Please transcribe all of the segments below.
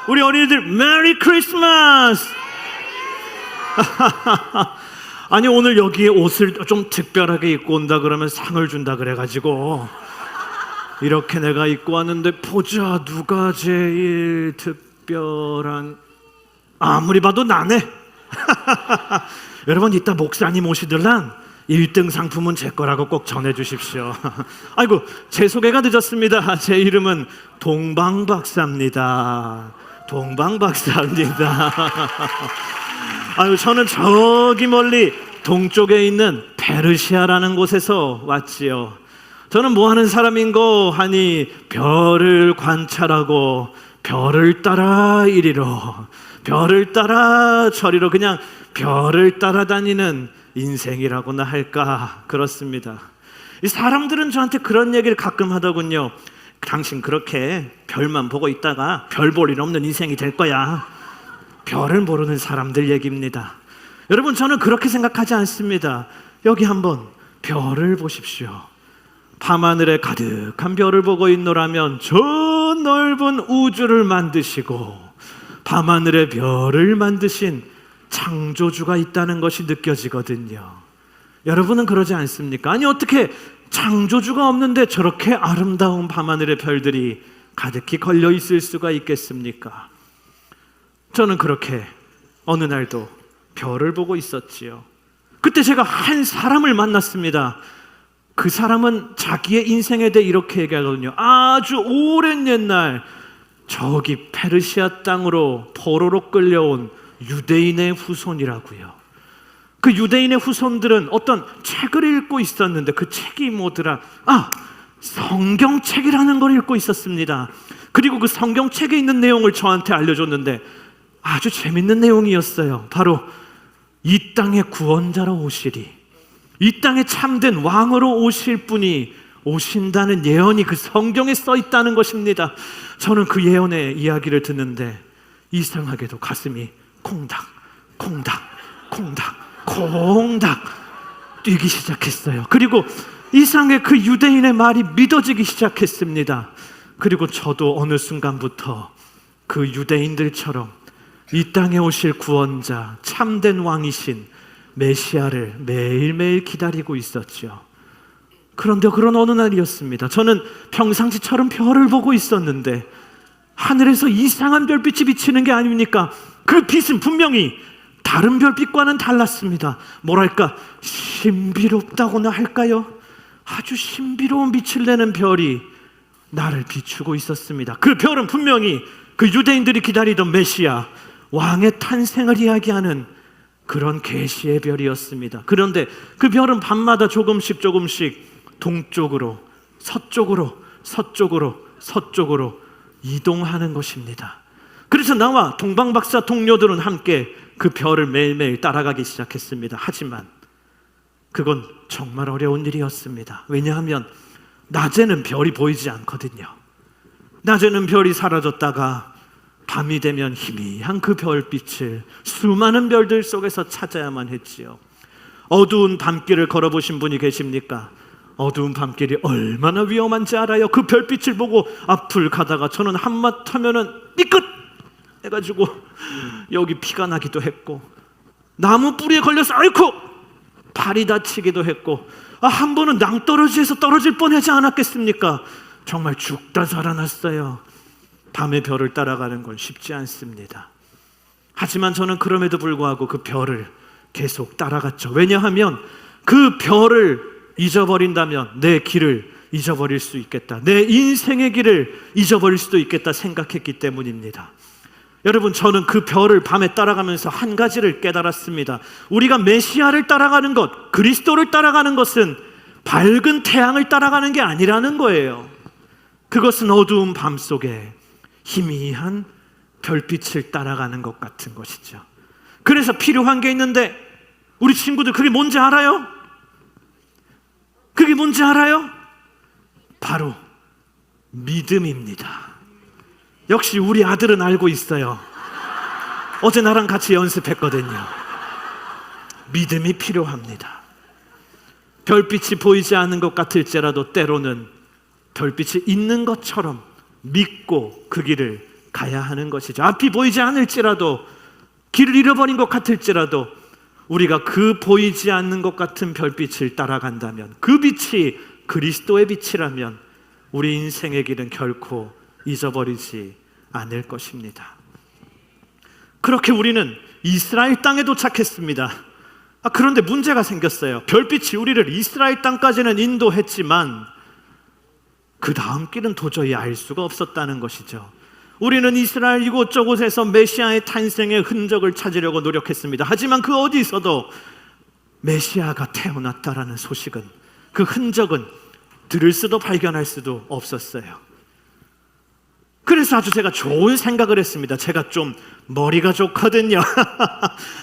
우리 어린이들 메리 크리스마스. 아니 오늘 여기에 옷을 좀 특별하게 입고 온다 그러면 상을 준다 그래가지고 이렇게 내가 입고 왔는데, 보자 누가 제일 특별한, 아무리 봐도 나네. 여러분 이따 목사님 오시들란 1등 상품은 제 거라고 꼭 전해주십시오. 아이고 제 소개가 늦었습니다. 제 이름은 동방박사입니다. 동방박사입니다. 아유, 저는 저기 멀리 동쪽에 있는 페르시아라는 곳에서 왔지요. 저는 뭐 하는 사람인고 하니 별을 관찰하고 별을 따라 이리로 별을 따라 저리로 그냥 별을 따라다니는 인생이라고나 할까 그렇습니다. 이 사람들은 저한테 그런 얘기를 가끔 하더군요. 당신 그렇게 별만 보고 있다가 별 볼 일 없는 인생이 될 거야. 별을 모르는 사람들 얘기입니다. 여러분 저는 그렇게 생각하지 않습니다. 여기 한번 별을 보십시오. 밤하늘에 가득한 별을 보고 있노라면 저 넓은 우주를 만드시고 밤하늘에 별을 만드신 창조주가 있다는 것이 느껴지거든요. 여러분은 그러지 않습니까? 아니 어떻게 창조주가 없는데 저렇게 아름다운 밤하늘의 별들이 가득히 걸려 있을 수가 있겠습니까? 저는 그렇게 어느 날도 별을 보고 있었지요. 그때 제가 한 사람을 만났습니다. 그 사람은 자기의 인생에 대해 이렇게 얘기하거든요. 아주 오랜 옛날 저기 페르시아 땅으로 포로로 끌려온 유대인의 후손이라고요. 그 유대인의 후손들은 어떤 책을 읽고 있었는데 그 책이 뭐더라? 성경책이라는 걸 읽고 있었습니다. 그리고 그 성경책에 있는 내용을 저한테 알려줬는데 아주 재밌는 내용이었어요. 바로 이 땅의 구원자로 오시리, 이 땅에 참된 왕으로 오실 분이 오신다는 예언이 그 성경에 써 있다는 것입니다. 저는 그 예언의 이야기를 듣는데 이상하게도 가슴이 콩닥 콩닥 콩닥 콩닥 뛰기 시작했어요. 그리고 이상하게 그 유대인의 말이 믿어지기 시작했습니다. 그리고 저도 어느 순간부터 그 유대인들처럼 이 땅에 오실 구원자, 참된 왕이신 메시아를 매일매일 기다리고 있었죠. 그런데 그런 어느 날이었습니다. 저는 평상시처럼 별을 보고 있었는데 하늘에서 이상한 별빛이 비치는 게 아닙니까? 그 빛은 분명히 다른 별빛과는 달랐습니다. 뭐랄까 신비롭다고나 할까요? 아주 신비로운 빛을 내는 별이 나를 비추고 있었습니다. 그 별은 분명히 그 유대인들이 기다리던 메시아 왕의 탄생을 이야기하는 그런 계시의 별이었습니다. 그런데 그 별은 밤마다 조금씩 동쪽으로 서쪽으로 이동하는 것입니다. 그래서 나와 동방박사 동료들은 함께 그 별을 매일매일 따라가기 시작했습니다. 하지만 그건 정말 어려운 일이었습니다. 왜냐하면 낮에는 별이 보이지 않거든요. 낮에는 별이 사라졌다가 밤이 되면 희미한 그 별빛을 수많은 별들 속에서 찾아야만 했지요. 어두운 밤길을 걸어보신 분이 계십니까? 어두운 밤길이 얼마나 위험한지 알아요? 그 별빛을 보고 앞을 가다가 저는 한마터면은 삐끗 해가지고 여기 피가 나기도 했고, 나무 뿌리에 걸려서 아이쿠 발이 다치기도 했고, 한 번은 낭떠러지에서 떨어질 뻔하지 않았겠습니까? 정말 죽다 살아났어요. 밤의 별을 따라가는 건 쉽지 않습니다. 하지만 저는 그럼에도 불구하고 그 별을 계속 따라갔죠. 왜냐하면 그 별을 잊어버린다면 내 길을 잊어버릴 수 있겠다, 내 인생의 길을 잊어버릴 수도 있겠다 생각했기 때문입니다. 여러분, 저는 그 별을 밤에 따라가면서 한 가지를 깨달았습니다. 우리가 메시아를 따라가는 것, 그리스도를 따라가는 것은 밝은 태양을 따라가는 게 아니라는 거예요. 그것은 어두운 밤 속에 희미한 별빛을 따라가는 것 같은 것이죠. 그래서 필요한 게 있는데 우리 친구들 그게 뭔지 알아요? 그게 뭔지 알아요? 바로 믿음입니다. 역시 우리 아들은 알고 있어요. 어제 나랑 같이 연습했거든요. 믿음이 필요합니다. 별빛이 보이지 않는 것 같을지라도 때로는 별빛이 있는 것처럼 믿고 그 길을 가야 하는 것이죠. 앞이 보이지 않을지라도, 길을 잃어버린 것 같을지라도 우리가 그 보이지 않는 것 같은 별빛을 따라간다면, 그 빛이 그리스도의 빛이라면 우리 인생의 길은 결코 잊어버리지 않을 것입니다. 그렇게 우리는 이스라엘 땅에 도착했습니다. 그런데 문제가 생겼어요. 별빛이 우리를 이스라엘 땅까지는 인도했지만 그 다음 길은 도저히 알 수가 없었다는 것이죠. 우리는 이스라엘 이곳저곳에서 메시아의 탄생의 흔적을 찾으려고 노력했습니다. 하지만 그 어디서도 메시아가 태어났다라는 소식은, 그 흔적은 들을 수도 발견할 수도 없었어요. 그래서 아주 제가 좋은 생각을 했습니다. 제가 좀 머리가 좋거든요.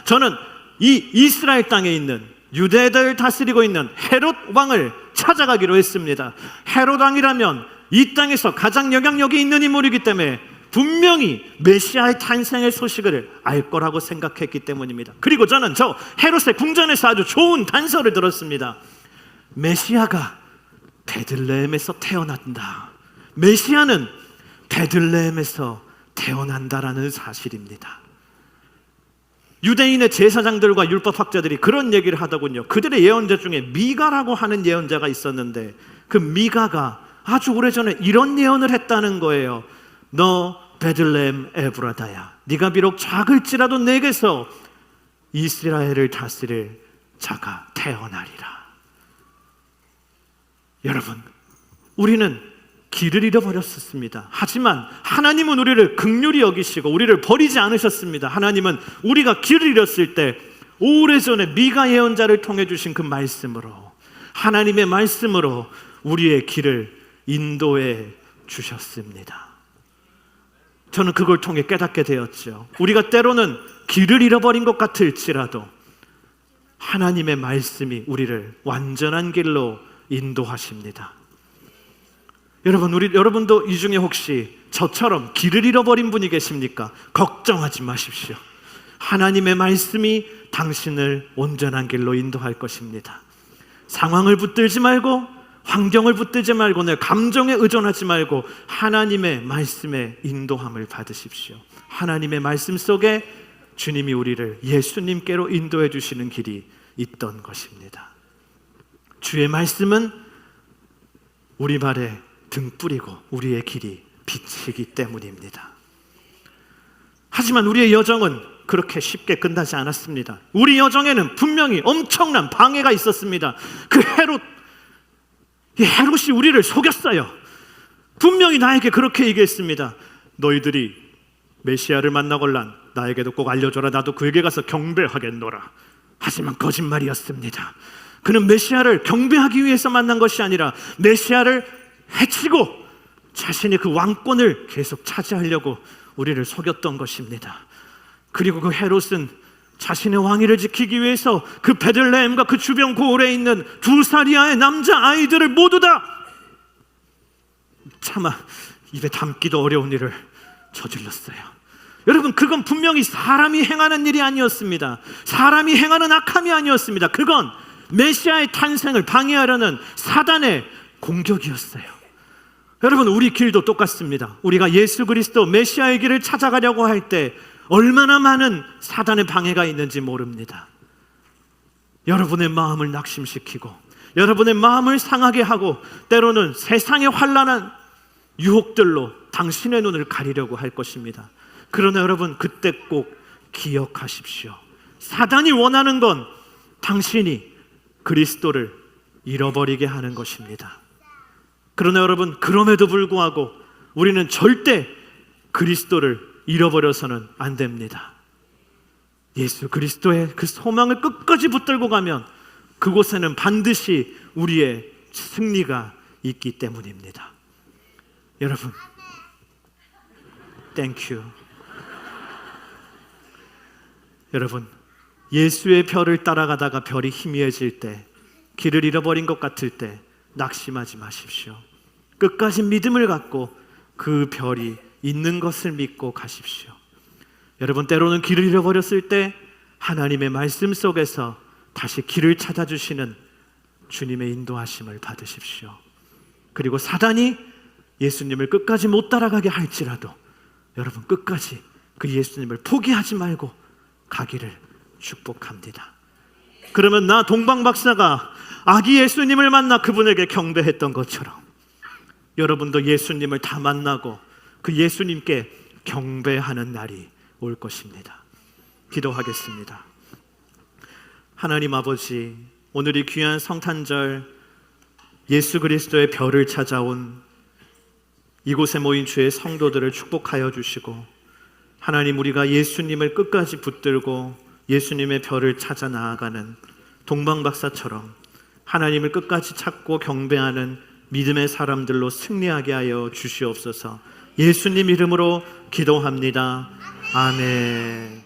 저는 이 이스라엘 땅에 있는, 유대인을 다스리고 있는 헤롯 왕을 찾아가기로 했습니다. 헤롯 왕이라면 이 땅에서 가장 영향력이 있는 인물이기 때문에 분명히 메시아의 탄생의 소식을 알 거라고 생각했기 때문입니다. 그리고 저는 저 헤롯의 궁전에서 아주 좋은 단서를 들었습니다. 메시아가 베들레헴에서 태어난다. 메시아는 베들레헴에서 태어난다라는 사실입니다. 유대인의 제사장들과 율법학자들이 그런 얘기를 하더군요. 그들의 예언자 중에 미가라고 하는 예언자가 있었는데, 그 미가가 아주 오래전에 이런 예언을 했다는 거예요. 너 베들레헴 에브라다야, 네가 비록 작을지라도 내게서 이스라엘을 다스릴 자가 태어나리라. 여러분, 우리는 길을 잃어버렸었습니다. 하지만 하나님은 우리를 긍휼히 여기시고 우리를 버리지 않으셨습니다. 하나님은 우리가 길을 잃었을 때 오래전에 미가 예언자를 통해 주신 그 말씀으로, 하나님의 말씀으로 우리의 길을 인도해 주셨습니다. 저는 그걸 통해 깨닫게 되었죠. 우리가 때로는 길을 잃어버린 것 같을지라도 하나님의 말씀이 우리를 완전한 길로 인도하십니다. 여러분도 이 중에 혹시 저처럼 길을 잃어버린 분이 계십니까? 걱정하지 마십시오. 하나님의 말씀이 당신을 온전한 길로 인도할 것입니다. 상황을 붙들지 말고, 환경을 붙들지 말고, 내 감정에 의존하지 말고 하나님의 말씀에 인도함을 받으십시오. 하나님의 말씀 속에 주님이 우리를 예수님께로 인도해 주시는 길이 있던 것입니다. 주의 말씀은 우리 발에 등불이고 우리의 길이 빛이기 때문입니다. 하지만 우리의 여정은 그렇게 쉽게 끝나지 않았습니다. 우리 여정에는 분명히 엄청난 방해가 있었습니다. 그 헤롯이 우리를 속였어요. 분명히 나에게 그렇게 얘기했습니다. 너희들이 메시아를 만나걸란 나에게도 꼭 알려줘라. 나도 그에게 가서 경배하겠노라. 하지만 거짓말이었습니다. 그는 메시아를 경배하기 위해서 만난 것이 아니라 메시아를 해치고 자신의 그 왕권을 계속 차지하려고 우리를 속였던 것입니다. 그리고 그 헤롯은 자신의 왕위를 지키기 위해서 그 베들레헴과 그 주변 고을에 있는 2살 이하의 남자 아이들을 모두 다 차마 입에 담기도 어려운 일을 저질렀어요. 여러분, 그건 분명히 사람이 행하는 일이 아니었습니다. 사람이 행하는 악함이 아니었습니다. 그건 메시아의 탄생을 방해하려는 사단의 공격이었어요. 여러분, 우리 길도 똑같습니다. 우리가 예수 그리스도 메시아의 길을 찾아가려고 할 때 얼마나 많은 사단의 방해가 있는지 모릅니다. 여러분의 마음을 낙심시키고 여러분의 마음을 상하게 하고 때로는 세상의 환난한 유혹들로 당신의 눈을 가리려고 할 것입니다. 그러나 여러분, 그때 꼭 기억하십시오. 사단이 원하는 건 당신이 그리스도를 잃어버리게 하는 것입니다. 그러나 여러분, 그럼에도 불구하고 우리는 절대 그리스도를 잃어버려서는 안 됩니다. 예수 그리스도의 그 소망을 끝까지 붙들고 가면 그곳에는 반드시 우리의 승리가 있기 때문입니다. 여러분, 땡큐. 여러분, 예수의 별을 따라가다가 별이 희미해질 때, 길을 잃어버린 것 같을 때 낙심하지 마십시오. 끝까지 믿음을 갖고 그 별이 있는 것을 믿고 가십시오. 여러분, 때로는 길을 잃어버렸을 때 하나님의 말씀 속에서 다시 길을 찾아주시는 주님의 인도하심을 받으십시오. 그리고 사단이 예수님을 끝까지 못 따라가게 할지라도 여러분 끝까지 그 예수님을 포기하지 말고 가기를 축복합니다. 그러면 나 동방 박사가 아기 예수님을 만나 그분에게 경배했던 것처럼 여러분도 예수님을 다 만나고 그 예수님께 경배하는 날이 올 것입니다. 기도하겠습니다. 하나님 아버지, 오늘 이 귀한 성탄절 예수 그리스도의 별을 찾아온 이곳에 모인 주의 성도들을 축복하여 주시고, 하나님 우리가 예수님을 끝까지 붙들고 예수님의 별을 찾아 나아가는 동방박사처럼 하나님을 끝까지 찾고 경배하는 믿음의 사람들로 승리하게 하여 주시옵소서. 예수님 이름으로 기도합니다. 아멘.